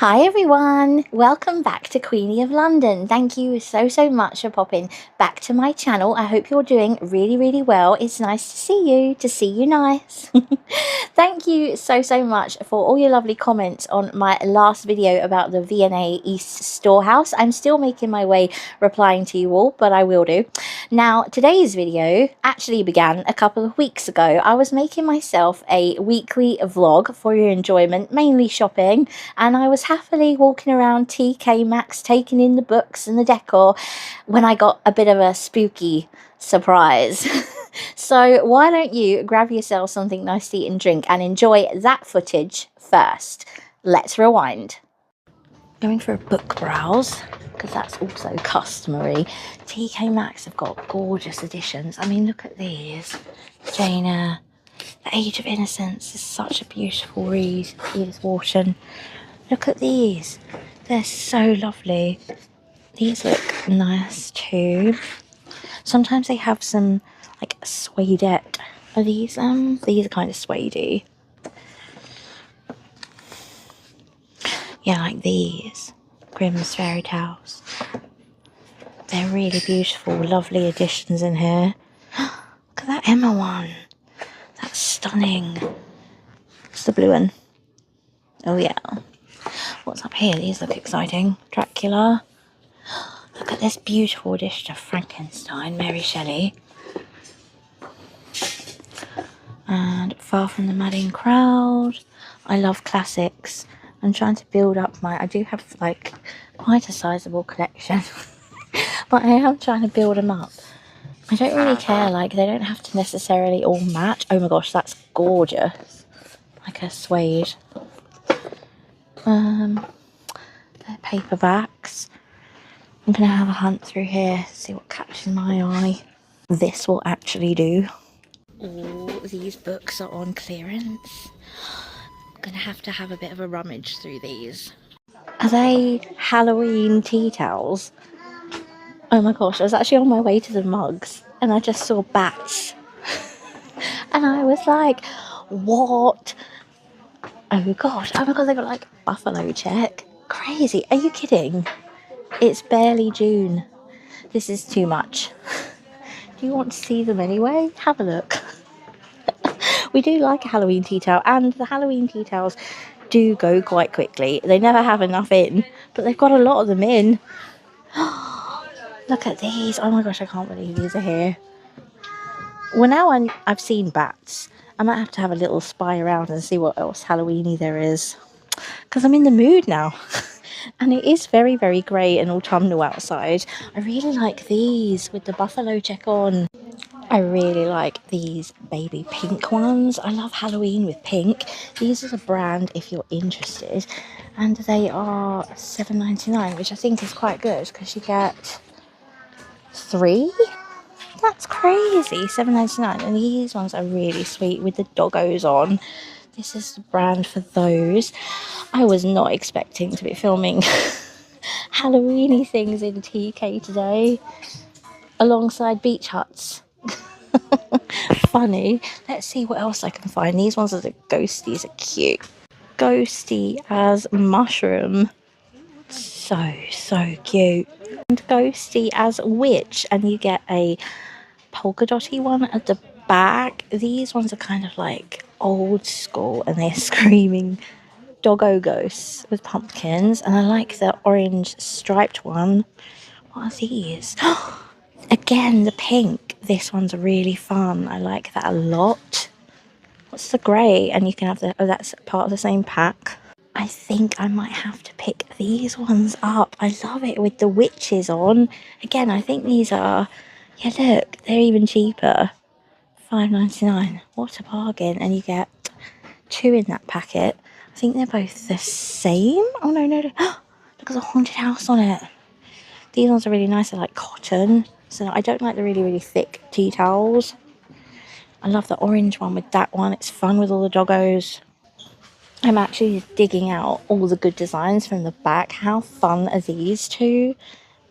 Hi everyone, welcome back to Queenie of London. Thank you so much for popping back to my channel. I hope you're doing really well. It's nice to see you nice. Thank you so much for all your lovely comments on my last video about the V&A East Storehouse. I'm still making my way replying to you all, but I will do. Now, today's video actually began a couple of weeks ago. I was making myself a weekly vlog for your enjoyment, mainly shopping, and I was happily walking around TK Maxx taking in the books and the decor when I got a bit of a spooky surprise. So why don't you grab yourself something nice to eat and drink and enjoy that footage first. Let's rewind. Going for a book browse, because that's also customary. TK Maxx have got gorgeous editions. I mean, look at these. Jane Eyre, The Age of Innocence is such a beautiful read. Edith Wharton. Look at these. They're so lovely. These look nice too. Sometimes they have some like suedette. Are these are kind of suede-y. Yeah, like these. Grimm's Fairy Tales. They're really beautiful, lovely additions in here. Look at that Emma one. That's stunning. It's the blue one. Oh yeah. What's up here? These look exciting. Dracula. Look at this beautiful edition of Frankenstein, Mary Shelley. And Far from the Madding Crowd. I love classics. I'm trying to build up I do have like quite a sizable collection. But I am trying to build them up. I don't really care, like they don't have to necessarily all match. Oh my gosh, that's gorgeous. Like a suede. They're paperbacks. I'm going to have a hunt through here, see what catches my eye. This will actually do. All these books are on clearance. I'm going to have a bit of a rummage through these. Are they Halloween tea towels? Oh my gosh, I was actually on my way to the mugs and I just saw bats. And I was like, what? Oh my god, they got like buffalo check. Crazy, are you kidding? It's barely June. This is too much. Do you want to see them anyway? Have a look. We do like a Halloween tea towel, and the Halloween tea towels do go quite quickly. They never have enough in, but they've got a lot of them in. Look at these. Oh my gosh, I can't believe these are here. Well, now I've seen bats, I might have to have a little spy around and see what else Halloweeny there is. Because I'm in the mood now. And it is very grey and autumnal outside. I really like these with the buffalo check on. I really like these baby pink ones. I love Halloween with pink. These are the brand if you're interested. And they are $7.99, which I think is quite good because you get 3. That's crazy. $7.99. And these ones are really sweet with the doggos on. This is the brand for those. I was not expecting to be filming Halloweeny things in TK today alongside beach huts. Funny. Let's see what else I can find. These ones are the ghosties, are cute. Ghosty as mushroom. So cute. And ghosty as witch, and you get a polka dotty one at the back. These ones are kind of like old school and they're screaming doggo ghosts with pumpkins, and I like the orange striped one. What are these? Again, the pink. This one's really fun. I like that a lot. What's the grey? And you can have the, oh, that's part of the same pack. I think I might have to pick these ones up. I love it with the witches on. Again, I think these are, yeah, look, they're even cheaper. $5.99. What a bargain. And you get 2 in that packet. I think they're both the same. Oh no. Look at the haunted house on it. These ones are really nice. They're like cotton. So I don't like the really thick tea towels. I love the orange one with that one. It's fun with all the doggos. I'm actually digging out all the good designs from the back. How fun are these two?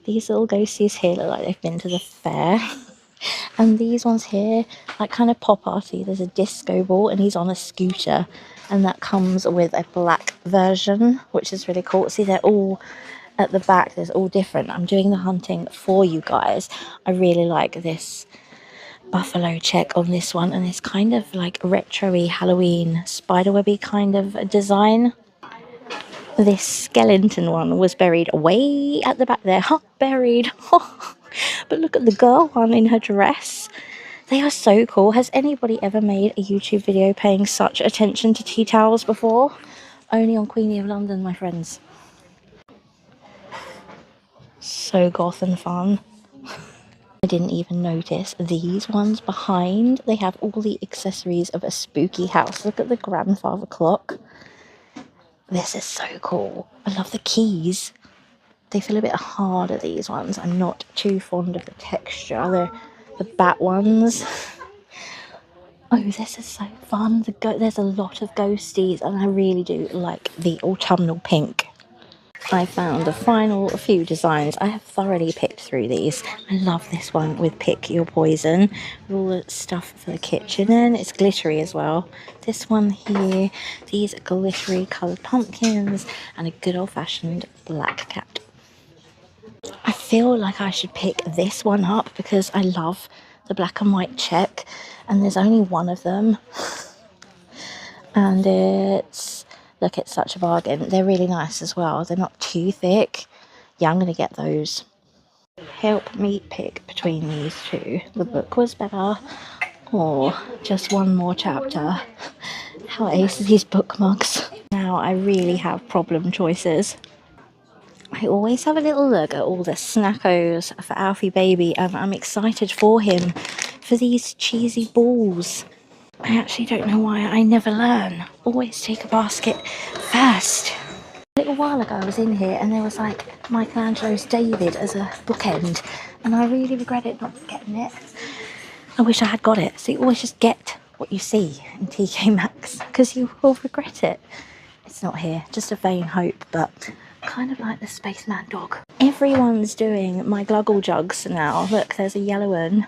These little ghosties here look like they've been to the fair. And these ones here, like kind of pop arty. There's a disco ball and he's on a scooter, and that comes with a black version, which is really cool. See, they're all at the back, there's all different. I'm doing the hunting for you guys. I really like this buffalo check on this one, and it's kind of like retro-y Halloween spiderwebby kind of design. This skeleton one was buried way at the back there. Buried. But look at the girl one in her dress. They are so cool. Has anybody ever made a YouTube video paying such attention to tea towels before? Only on Queenie of London, my friends. So goth and fun. I didn't even notice these ones behind. They have all the accessories of a spooky house. Look at the grandfather clock. This is so cool. I love the keys. They feel a bit harder, these ones. I'm not too fond of the texture. They're the bat ones. Oh, this is so fun. There's a lot of ghosties, and I really do like the autumnal pink. I found the final few designs. I have thoroughly picked through these. I love this one with Pick Your Poison, with all the stuff for the kitchen, and it's glittery as well. This one here, these glittery coloured pumpkins, and a good old-fashioned black cat. I feel like I should pick this one up because I love the black and white check, and there's only one of them, and it's such a bargain. They're really nice as well. They're not too thick. Yeah, I'm gonna get those. Help me pick between these two. The book was better, or just one more chapter. How ace are these bookmarks? Now I really have problem choices. I always have a little look at all the snackos for Alfie baby, and I'm excited for him for these cheesy balls. I actually don't know why I never learn. Always take a basket first. A little while ago I was in here and there was like Michelangelo's David as a bookend, and I really regretted not getting it. I wish I had got it. So you always just get what you see in TK Maxx because you will regret it. It's not here, just a vain hope, but kind of like the spaceman dog. Everyone's doing my gluggle jugs now. Look, there's a yellow one.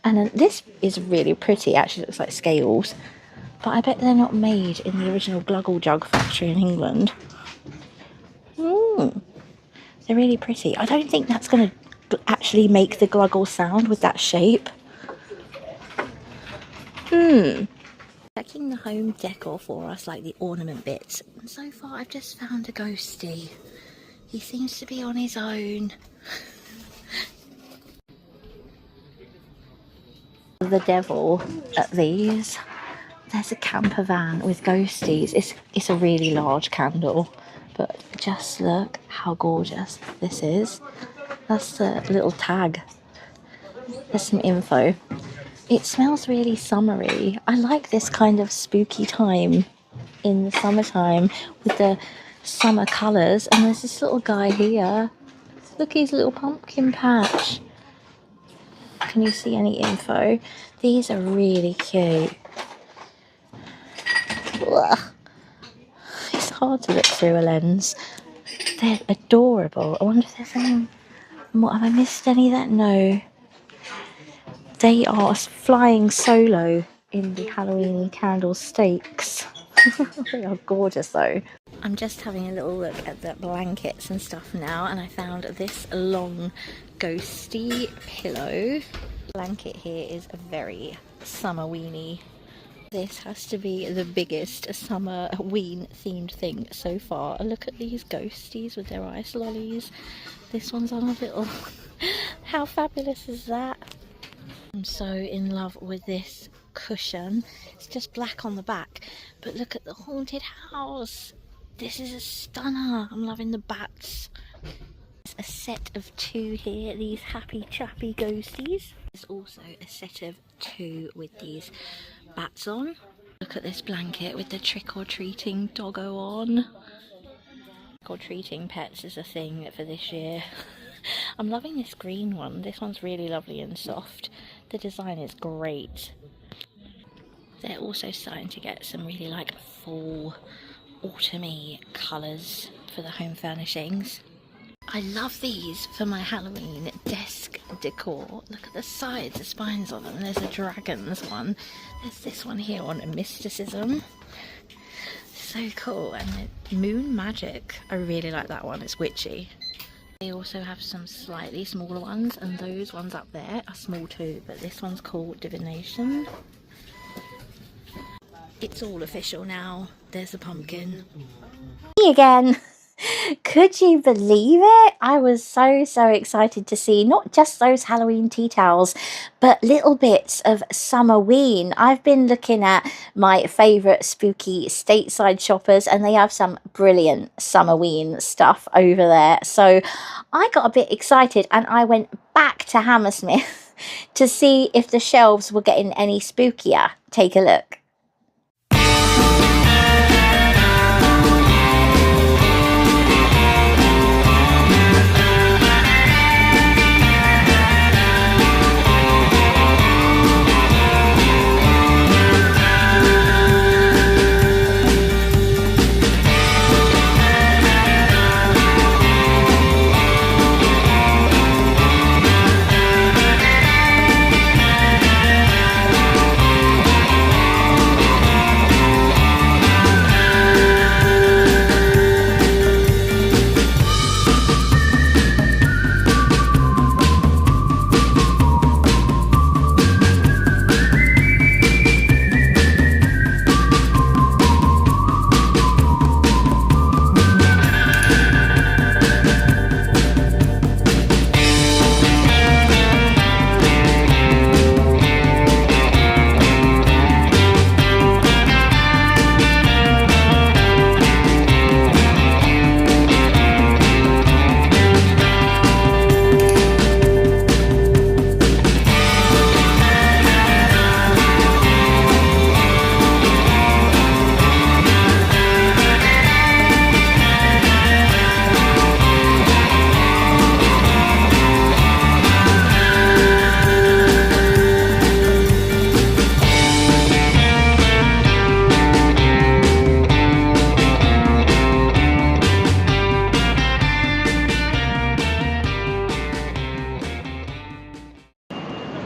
And this is really pretty, actually. It looks like scales. But I bet they're not made in the original gluggle jug factory in England. They're really pretty. I don't think that's going to actually make the gluggle sound with that shape. Checking the home decor for us, like the ornament bits. And so far I've just found a ghostie. He seems to be on his own. The devil at these. There's a camper van with ghosties. It's a really large candle, but just look how gorgeous this is. That's the little tag. There's some info. It smells really summery. I like this kind of spooky time in the summertime with the summer colours. And there's this little guy here. Look, his little pumpkin patch. Can you see any info? These are really cute. Ugh. It's hard to look through a lens. They're adorable. I wonder if there's any... What, have I missed any of that? No. They are flying solo in the Halloween candle stakes. They are gorgeous though. I'm just having a little look at the blankets and stuff now, and I found this long ghosty pillow. The blanket here is very summer-weeny. This has to be the biggest Summer-ween themed thing so far. Look at these ghosties with their ice lollies. This one's on a little... How fabulous is that? I'm so in love with this cushion. It's just black on the back, but look at the haunted house. This is a stunner. I'm loving the bats. There's a set of 2 here, these happy chappy ghosties. There's also a set of 2 with these bats on. Look at this blanket with the trick-or-treating doggo on. Trick-or-treating pets is a thing for this year. I'm loving this green one. This one's really lovely and soft. The design is great. They're also starting to get some really like fall, autumny colours for the home furnishings. I love these for my Halloween desk decor. Look at the sides, the spines on them. There's a dragon's one. There's this one here on mysticism. So cool. And the moon magic. I really like that one. It's witchy. They also have some slightly smaller ones, and those ones up there are small too, but this one's called Divination. It's all official now. There's a pumpkin. Me again. Could you believe it? I was so excited to see not just those Halloween tea towels, but little bits of Summer-ween. I've been looking at my favourite spooky stateside shoppers, and they have some brilliant Summer-ween stuff over there. So I got a bit excited and I went back to Hammersmith to see if the shelves were getting any spookier. Take a look.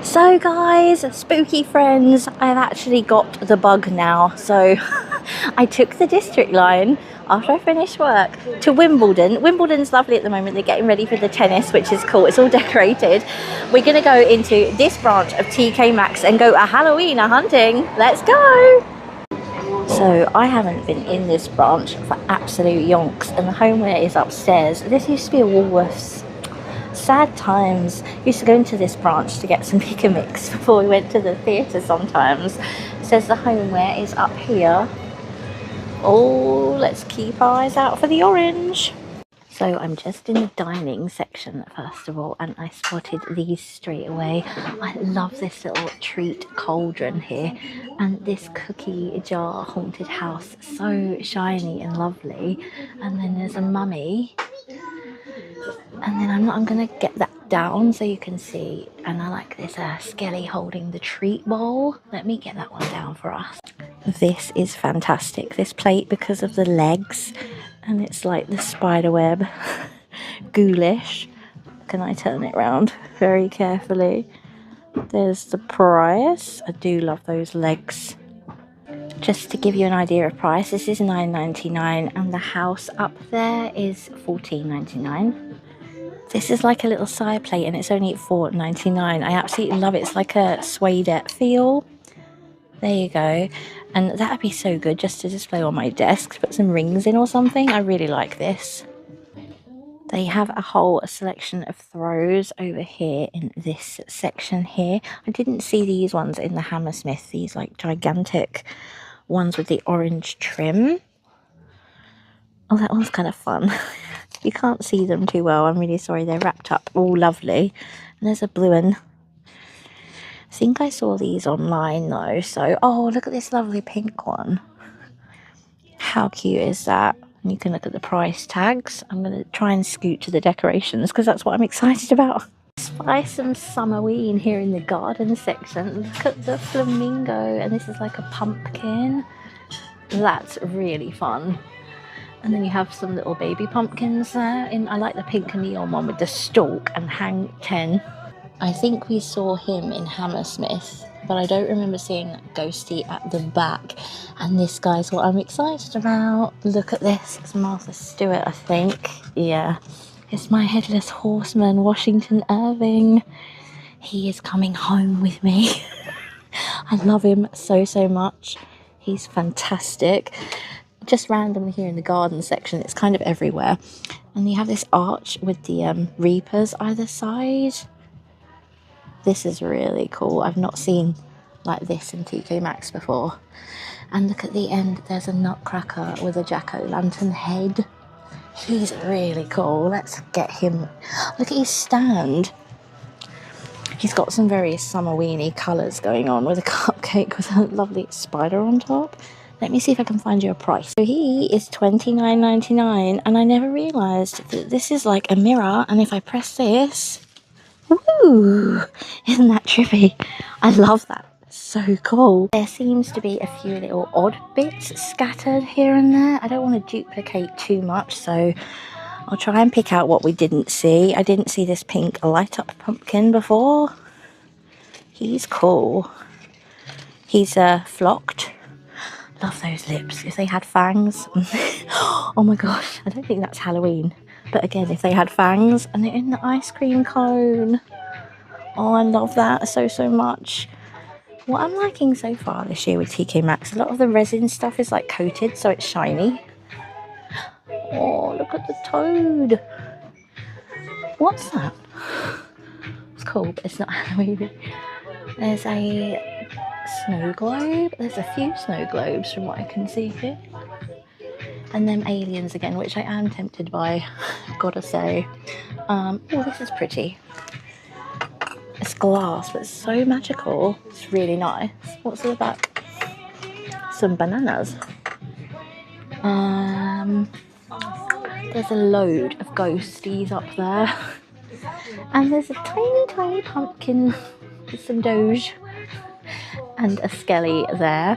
So guys, spooky friends, I've actually got the bug now. So I took the district line after I finished work to Wimbledon. Wimbledon's lovely at the moment. They're getting ready for the tennis, which is cool. It's all decorated. We're going to go into this branch of TK Maxx and go a Halloween hunting. Let's go! So I haven't been in this branch for absolute yonks, and the homeware is upstairs. This used to be a Woolworths. Sad times. Used to go into this branch to get some pick and mix before we went to the theatre sometimes. It says the homeware is up here. Oh, let's keep our eyes out for the orange. So I'm just in the dining section first of all, and I spotted these straight away. I love this little treat cauldron here, and this cookie jar haunted house, so shiny and lovely. And then there's a mummy, and then I'm gonna get that down so you can see. And I like this Skelly holding the treat bowl. Let me get that one down for us. This is fantastic, this plate, because of the legs, and it's like the spider web. Ghoulish. Can I turn it round very carefully? There's the price. I do love those legs. Just to give you an idea of price, this is $9.99 and the house up there is $14.99. This is like a little side plate and it's only $4.99. I absolutely love it. It's like a suede feel. There you go. And that'd be so good just to display on my desk. Put some rings in or something. I really like this. They have a whole selection of throws over here in this section here. I didn't see these ones in the Hammersmith. These like gigantic ones with the orange trim. Oh, that one's kind of fun. You can't see them too well. I'm really sorry. They're wrapped up all lovely. And there's a blue one. I think I saw these online though. So, oh, look at this lovely pink one. How cute is that? And you can look at the price tags. I'm going to try and scoot to the decorations because that's what I'm excited about. Spy some Summer-ween here in the garden section. Look at the flamingo, and this is like a pumpkin. That's really fun. And then you have some little baby pumpkins there. I like the pink and neon one with the stalk and hang 10. I think we saw him in Hammersmith, but I don't remember seeing that ghosty at the back. And this guy's what I'm excited about. Look at this. It's Martha Stewart, I think. Yeah. It's my Headless Horseman, Washington Irving. He is coming home with me. I love him so, so much. He's fantastic. Just randomly here in the garden section, it's kind of everywhere. And you have this arch with the reapers either side. This is really cool. I've not seen like this in TK Maxx before. And look at the end, there's a nutcracker with a jack-o'-lantern head. He's really cool. Let's get him. Look at his stand. He's got some very summer-weeny colours going on with a cupcake with a lovely spider on top. Let me see if I can find you a price. So he is $29.99, and I never realised that this is like a mirror, and if I press this, woo! Isn't that trippy? I love that. So cool. There seems to be a few little odd bits scattered here and there. I don't want to duplicate too much, so I'll try and pick out what we didn't see. I didn't see this pink light up pumpkin before. He's cool. He's flocked. Love those lips. If they had fangs. Oh my gosh, I don't think that's Halloween. But again, if they had fangs, and they're in the ice cream cone. Oh, I love that so, so much. What I'm liking so far this year with TK Maxx, a lot of the resin stuff is like coated, so it's shiny. Oh, look at the toad. What's that? It's cool, but it's not Halloween. There's a snow globe. There's a few snow globes from what I can see here. And then aliens again, which I am tempted by, gotta say. Oh, this is pretty. It's glass, but it's so magical. It's really nice. What's in the back? Some bananas. There's a load of ghosties up there. And there's a tiny, tiny pumpkin with some doge. And a skelly there.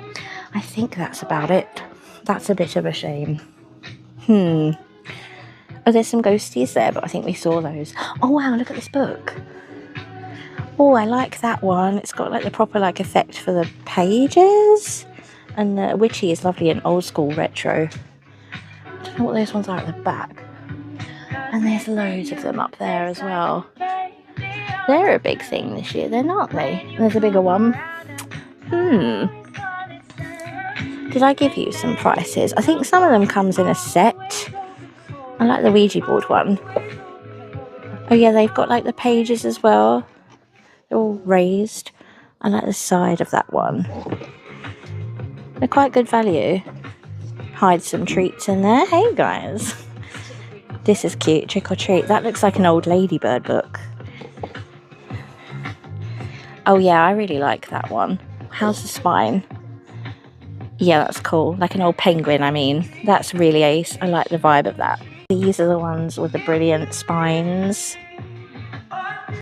I think that's about it. That's a bit of a shame. Oh, there's some ghosties there, but I think we saw those. Oh, wow, look at this book. Oh, I like that one. It's got like the proper like effect for the pages. And the witchy is lovely and old school retro. I don't know what those ones are at the back. And there's loads of them up there as well. They're a big thing this year then, aren't they? And there's a bigger one. Did I give you some prices? I think some of them comes in a set. I like the Ouija board one. Oh yeah, they've got like the pages as well. They're all raised. I like the side of that one. They're quite good value. Hide some treats in there. Hey guys. This is cute. Trick or treat. That looks like an old ladybird book. Oh yeah, I really like that one. How's the spine? Yeah, that's cool. Like an old penguin, I mean. That's really ace. I like the vibe of that. These are the ones with the brilliant spines.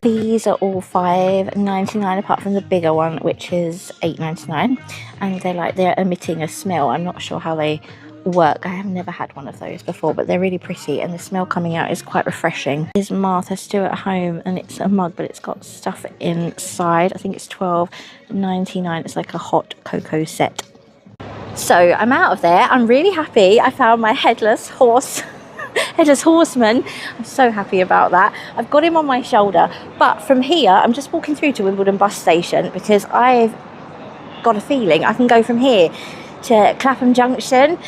These are all $5.99 apart from the bigger one, which is $8.99. And they're emitting a smell. I'm not sure how they work. I have never had one of those before, but they're really pretty, and the smell coming out is quite refreshing. This is Martha Stewart at home, and it's a mug, but it's got stuff inside. I think it's $12.99. It's like a hot cocoa set. So I'm out of there. I'm really happy. I found my headless horse. Headless Horseman. I'm so happy about that. I've got him on my shoulder, but from here I'm just walking through to Wimbledon bus station because I've got a feeling I can go from here to Clapham Junction,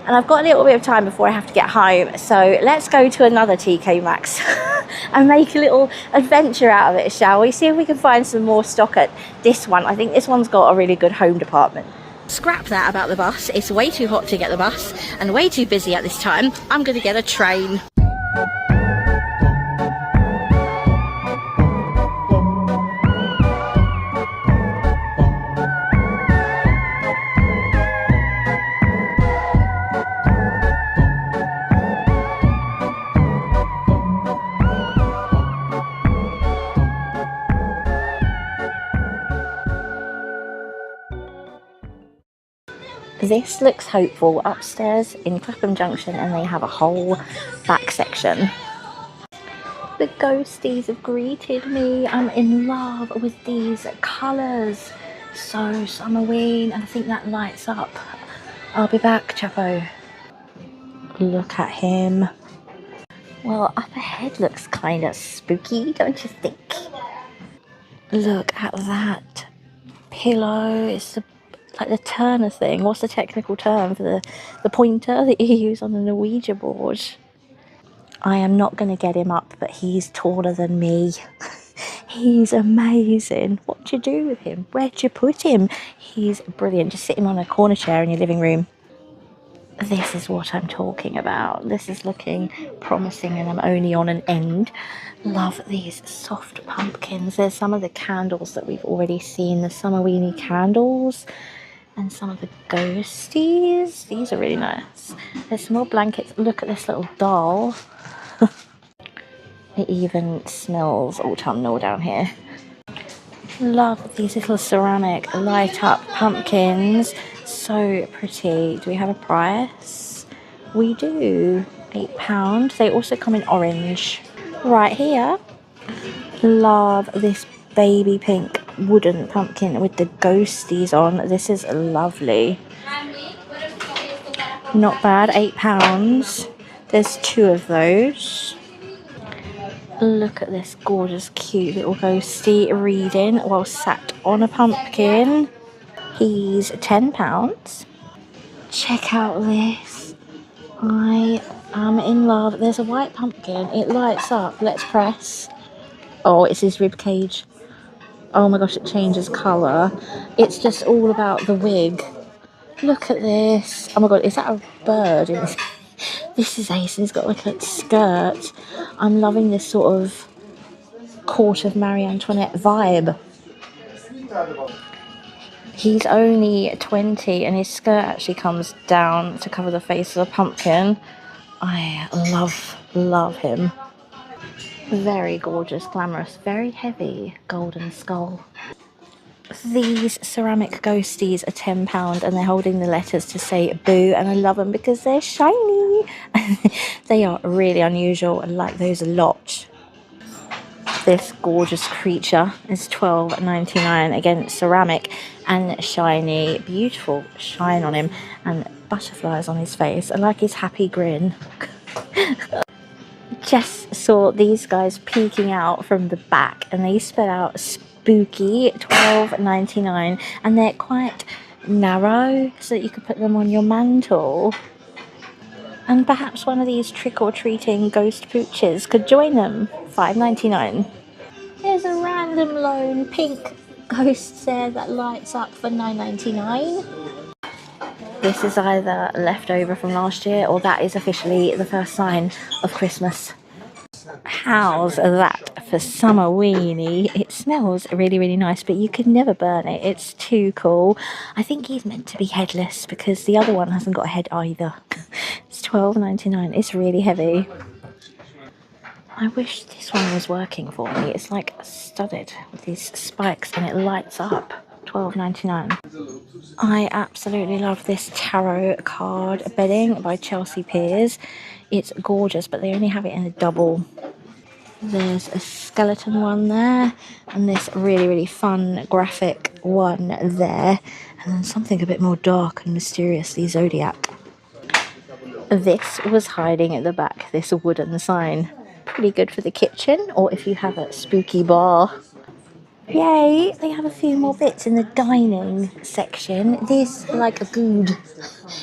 and I've got a little bit of time before I have to get home, so let's go to another TK Maxx and make a little adventure out of it, shall we? See if we can find some more stock at this one. I think this one's got a really good home department. Scrap that about the bus. It's way too hot to get the bus and way too busy at this time. I'm going to get a train. This looks hopeful. Upstairs in Clapham Junction, and they have a whole back section. The ghosties have greeted me. I'm in love with these colours. So Summer-ween, and I think that lights up. I'll be back, Chapo. Look at him. Well, up ahead looks kind of spooky, don't you think? Look at that pillow. It's like the Turner thing. What's the technical term for the pointer that you use on the Ouija board? I am not going to get him up, but he's taller than me. He's amazing. What'd you do with him? Where'd you put him? He's brilliant. Just sit him on a corner chair in your living room. This is what I'm talking about. This is looking promising, and I'm only on an end. Love these soft pumpkins. There's some of the candles that we've already seen, the Summer-weeny candles, and some of the ghosties. These are really nice. There's some more blankets. Look at this little doll. It even smells autumnal down here. Love these little ceramic light up pumpkins. So pretty. Do we have a price? We do. £8. They also come in orange. Right here. Love this baby pink wooden pumpkin with the ghosties on. This is lovely. Not bad. £8. There's 2 of those. Look at this gorgeous, cute little ghosty reading while sat on a pumpkin. He's £10. Check out this. I am in love. There's a white pumpkin. It lights up. Let's press. Oh, it's his rib cage. Oh my gosh, it changes colour. It's just all about the wig. Look at this. Oh my god, is that a bird in this? This is ace, and it's got like a skirt. I'm loving this sort of Court of Marie Antoinette vibe. He's only 20, and his skirt actually comes down to cover the face of a pumpkin. I love him. Very gorgeous, glamorous, very heavy golden skull. These ceramic ghosties are £10, and they're holding the letters to say boo, and I love them because they're shiny. They are really unusual. I like those a lot. This gorgeous creature is £12.99. Again, ceramic and shiny. Beautiful shine on him, and butterflies on his face. I like his happy grin. Just saw these guys peeking out from the back, and they spell out spooky. £12.99, and they're quite narrow so that you could put them on your mantle, and perhaps one of these trick-or-treating ghost pooches could join them. £5.99. There's a random lone pink ghost there that lights up for £9.99. This is either leftover from last year, or that is officially the first sign of Christmas. How's that for Summer-weeny? It smells really, really nice, but you could never burn it. It's too cool. I think he's meant to be headless because the other one hasn't got a head either. It's £12.99. It's really heavy. I wish this one was working for me. It's like studded with these spikes, and it lights up. £12.99. I absolutely love this tarot card bedding by Chelsea Peers. It's gorgeous, but they only have it in a double. There's a skeleton one there, and this really, really fun graphic one there, and then something a bit more dark and mysterious, the Zodiac. This was hiding at the back, this wooden sign. Pretty good for the kitchen, or if you have a spooky bar. Yay, they have a few more bits in the dining section. This like a good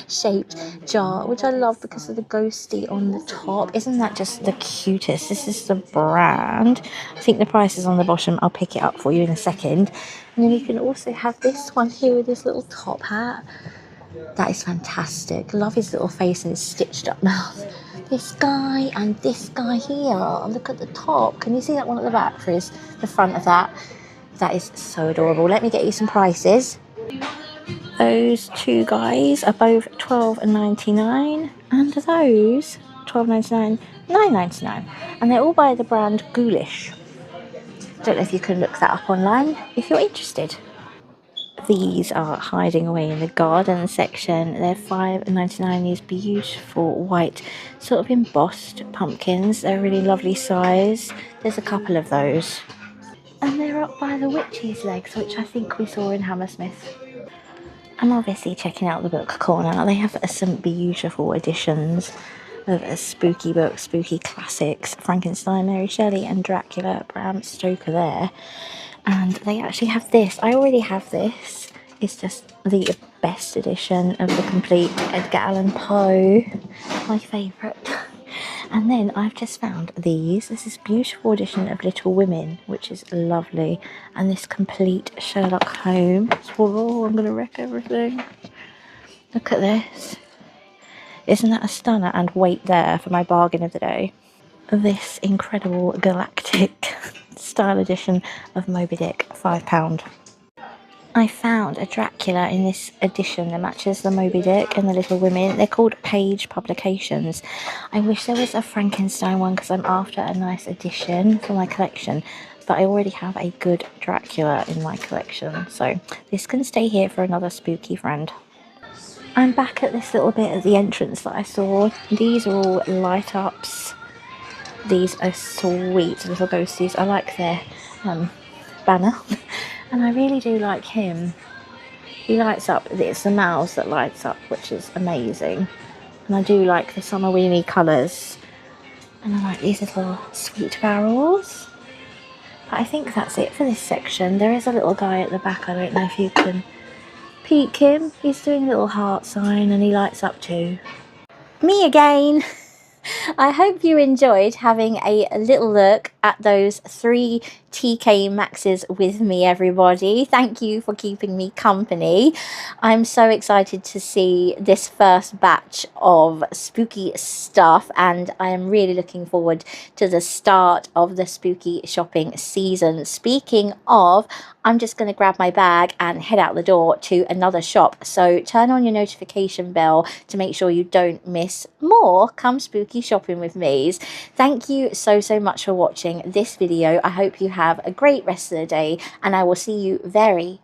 shaped jar, which I love because of the ghosty on the top. Isn't that just the cutest? This is the brand. I think the price is on the bottom. I'll pick it up for you in a second. And then you can also have this one here with this little top hat. That is fantastic. Love his little face and his stitched up mouth. This guy and this guy here. Look at the top. Can you see that one at the back for the front of that? That is so adorable. Let me get you some prices. Those 2 guys are both £12.99, and those £12.99, £9.99, and they're all by the brand Ghoulish. Don't know if you can look that up online if you're interested. These are hiding away in the garden section. They're $5.99. These beautiful white sort of embossed pumpkins. They're a really lovely size. There's a couple of those. And they're up by the witch's legs, which I think we saw in Hammersmith. I'm obviously checking out the book corner. They have some beautiful editions of spooky books, spooky classics, Frankenstein, Mary Shelley and Dracula, Bram Stoker there. And they actually have this. I already have this. It's just the best edition of the complete Edgar Allan Poe, my favourite. And then I've just found these. This is beautiful edition of Little Women, which is lovely. And this complete Sherlock Holmes. Whoa, I'm going to wreck everything. Look at this. Isn't that a stunner? And wait there for my bargain of the day. This incredible galactic style edition of Moby Dick, £5. I found a Dracula in this edition that matches the Moby Dick and the Little Women. They're called Page Publications. I wish there was a Frankenstein one because I'm after a nice edition for my collection. But I already have a good Dracula in my collection. So this can stay here for another spooky friend. I'm back at this little bit at the entrance that I saw. These are all light ups. These are sweet little ghosties. I like their banner. And I really do like him. He lights up. It's the mouse that lights up, which is amazing. And I do like the Summer-ween colours. And I like these little sweet barrels. But I think that's it for this section. There is a little guy at the back. I don't know if you can peek him. He's doing a little heart sign and he lights up too. Me again. I hope you enjoyed having a little look at those 3 TK Maxxes with me, everybody. Thank you for keeping me company. I'm so excited to see this first batch of spooky stuff, and I am really looking forward to the start of the spooky shopping season. Speaking of, I'm just going to grab my bag and head out the door to another shop. So turn on your notification bell to make sure you don't miss more Come Spooky Shopping with me. Thank you so much for watching this video. I hope you have a great rest of the day, and I will see you very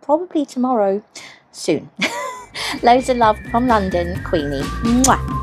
probably tomorrow soon. Loads of love from London, Queenie. Mwah.